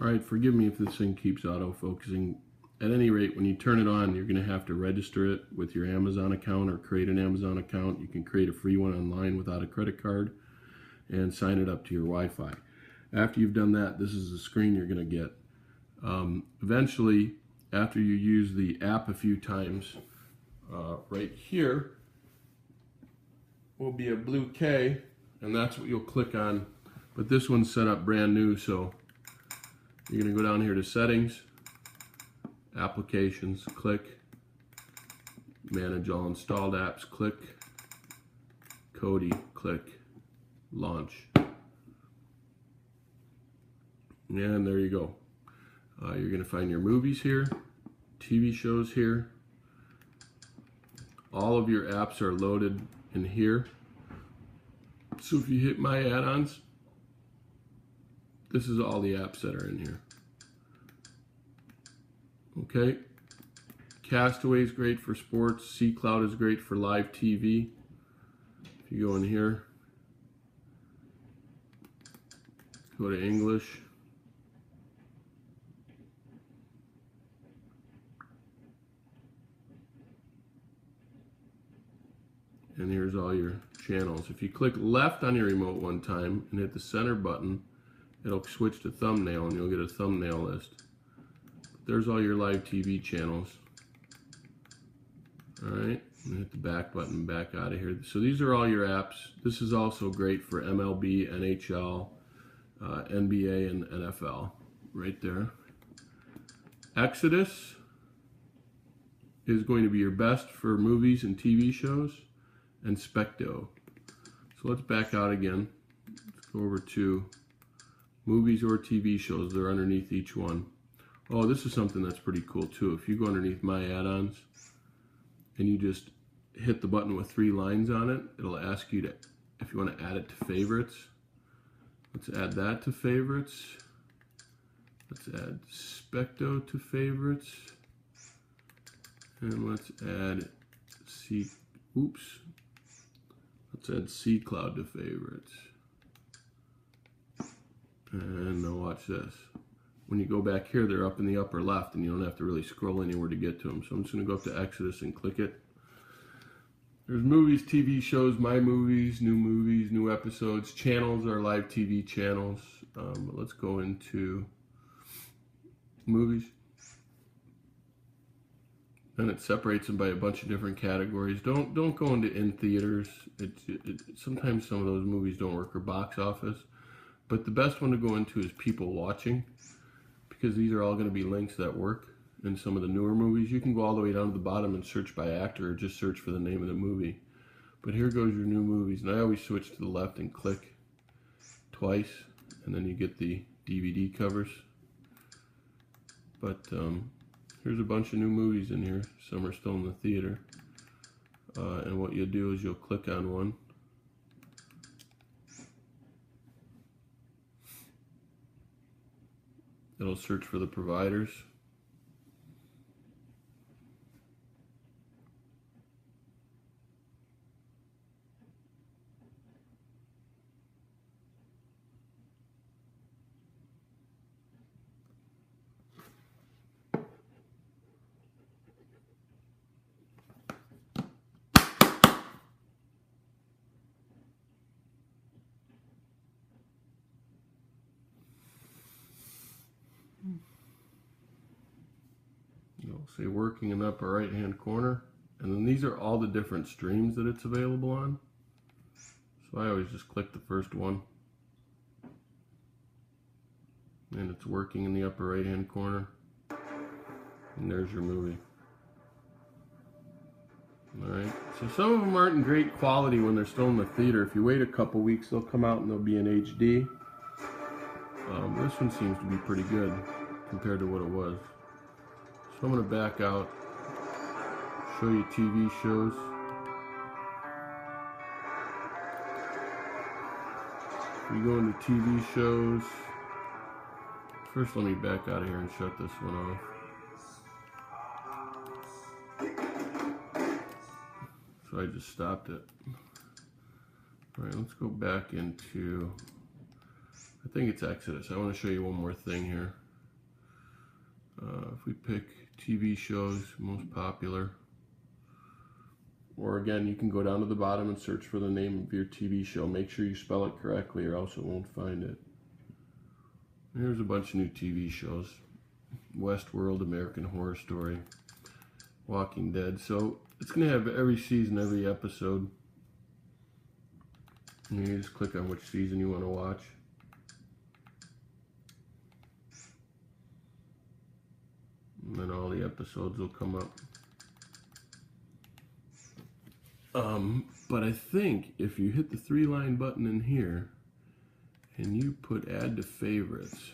Alright, forgive me if this thing keeps auto-focusing. At any rate, when you turn it on, you're going to have to register it with your Amazon account or create an Amazon account. You can create a free one online without a credit card and sign it up to your Wi-Fi. After you've done that, this is the screen you're going to get. Eventually, after you use the app a few times, right here will be a blue K, and that's what you'll click on. But this one's set up brand new, so you're going to go down here to Settings, Applications, click, Manage All Installed Apps, click, Kodi, click, Launch. And there you go. You're going to find your movies here, TV shows here. All of your apps are loaded in here. So if you hit My Add-ons, this is all the apps that are in here. Okay. Castaway is great for sports. C-Cloud is great for live TV. If you go in here, go to English. And here's all your channels. If you click left on your remote one time and hit the center button, it'll switch to thumbnail and you'll get a thumbnail list. There's all your live TV channels. Alright, hit the back button, back out of here. So these are all your apps. This is also great for MLB, NHL, NBA, and NFL. Right there. Exodus is going to be your best for movies and TV shows. And Specto. So let's back out again. Let's go over to movies or TV shows. They're underneath each one. Oh, this is something that's pretty cool too. If you go underneath My Add-ons and you just hit the button with 3 lines on it, it'll ask you to, if you want to add it to favorites. Let's add that to favorites. Let's add Specto to favorites. And let's add Let's add C-Cloud to favorites. And now watch this. When you go back here, they're up in the upper left, and you don't have to really scroll anywhere to get to them. So I'm just going to go up to Exodus and click it. There's movies, TV shows, my movies, new episodes. Channels are live TV channels. But let's go into movies. And it separates them by a bunch of different categories. Don't go into in theaters. Sometimes some of those movies don't work, or box office. But the best one to go into is people watching, because these are all going to be links that work in some of the newer movies. You can go all the way down to the bottom and search by actor, or just search for the name of the movie. But here goes your new movies. And I always switch to the left and click twice, and then you get the DVD covers. But here's a bunch of new movies in here. Some are still in the theater. And what you'll do is you'll click on one. It'll search for the providers. You'll say working in the upper right hand corner, and then these are all the different streams that it's available on. So I always just click the first one, and it's working in the upper right hand corner, and there's your movie. Alright, so some of them aren't in great quality when they're still in the theater. If you wait a couple weeks, they'll come out and they'll be in HD. This one seems to be pretty good compared to what it was. So I'm going to back out, show you TV shows. We go into TV shows. First, let me back out of here and shut this one off. So I just stopped it. All right, let's go back into, I think it's Exodus. I want to show you one more thing here. If we pick TV shows, most popular, or again, you can go down to the bottom and search for the name of your TV show. Make sure you spell it correctly or else it won't find it. Here's a bunch of new TV shows. Westworld, American Horror Story, Walking Dead. So it's going to have every season, every episode. And you just click on which season you want to watch. And then all the episodes will come up. But I think if you hit the 3-line button in here and you put add to favorites,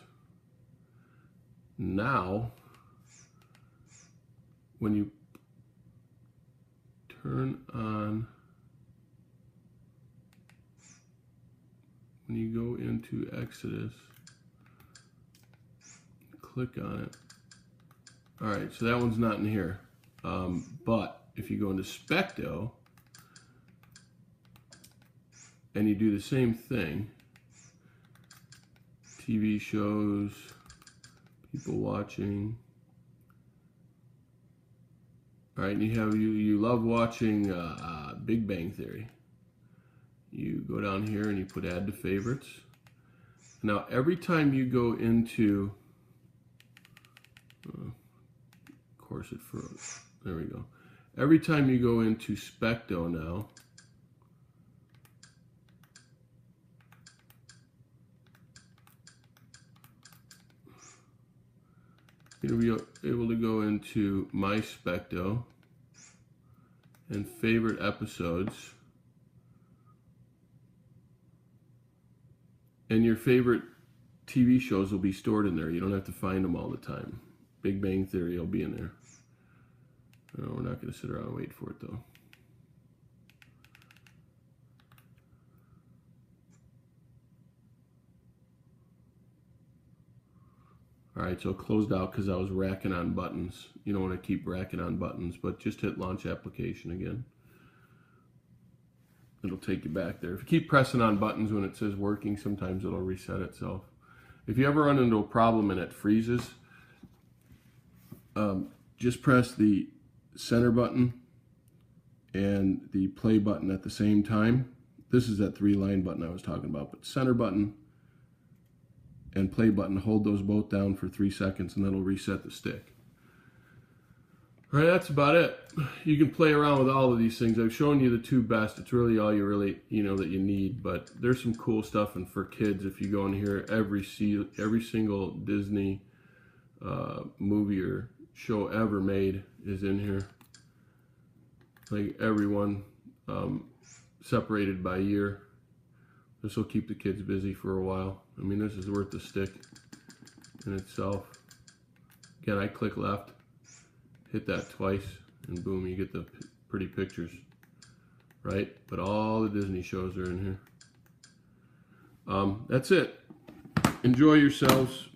now when you turn on, when you go into Exodus, click on it. All right, so that one's not in here. But if you go into Specto and you do the same thing, TV shows, people watching. All right, and you love watching Big Bang Theory. You go down here and you put add to favorites. Now every time you go into, of course it froze. There we go. Every time you go into Specto now, you'll be able to go into My Specto and favorite episodes, and your favorite TV shows will be stored in there. You don't have to find them all the time. Big Bang Theory will be in there. No, we're not going to sit around and wait for it though. Alright, so it closed out because I was racking on buttons. You don't want to keep racking on buttons, but just hit launch application again. It'll take you back there. If you keep pressing on buttons when it says working, sometimes it'll reset itself. If you ever run into a problem and it freezes, just press the center button and the play button at the same time. This is that 3-line button I was talking about, but center button and play button, hold those both down for 3 seconds and that'll reset the stick. All right, that's about it. You can play around with all of these things. I've shown you the 2 best. It's really all you really, that you need, but there's some cool stuff. And for kids, if you go in here, every single Disney movie or show ever made is in here. Like everyone, separated by year. This will keep the kids busy for a while. I mean, this is worth the stick in itself. Again, I click left, hit that twice, and boom, you get the pretty pictures, right? But all the Disney shows are in here. That's it. Enjoy yourselves.